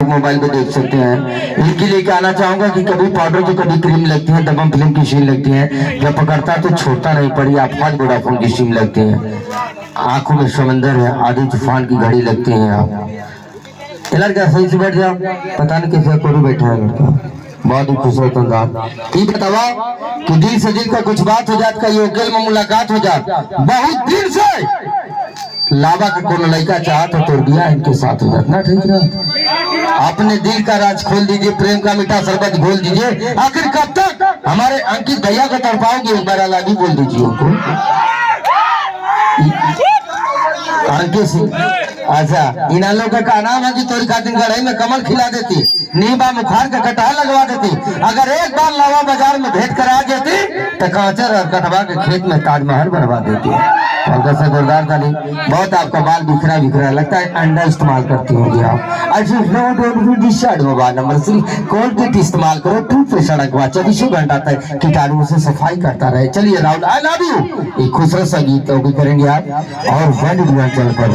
Mobile पे देख सकते हैं। इनके लिए कहना चाहूंगा कि कभी पाउडर तो कभी क्रीम लगती है, दबंग फिल्म की सीन लगती है, जब पकड़ता तो छोड़ता नहीं पड़ी आफत वोडाफोन की सीन लगती है। आंखों में समंदर है, आधी तूफान की घड़ी लगती है। आप लड़का सही से बैठ जाओ, पता नहीं कैसे कोई बैठा है लड़का, बहुत ही खूबसूरत अंदाज। ये बतावा कि दिल से दिल का कुछ बात हो जात, का ये होटल में मुलाकात हो जात, बहुत दिन से लावा का कोनो लड़का चाहत तो दिया इनके साथ हो जात ना, ठीक है। अपने दिल का राज खोल दीजिए, प्रेम का मीठा शरबत घोल दीजिए। आखिर कब तक हमारे अंकित भैया को तड़पाओगे, एक बार अलग ही बोल दीजिए उनको। अंकित सिंह, अच्छा इन लोग का नाम है कि तोरी खातिर गढ़ई में कमल खिला देती, नीबा मुखार का कटहा लगवा देती। अगर एक बार लावा बाजार में भेंट करा देती तो कांचर और कटवा के खेत में ताजमहल बनवा देती। और से जोरदार ताली। बहुत आपका बाल बिखरा बिखरा लगता है, अंडा इस्तेमाल करती होंगी आप। अच्छा मोबाइल नंबर कोलगेट इस्तेमाल करो, टूथ पे सड़क 24 घंटा तक कीटाणुओं से सफाई करता रहे। चलिए राहुल, आई लव यू एक खूबसूरत सा गीत तो करेंगे आप और वर्ल्ड चल पर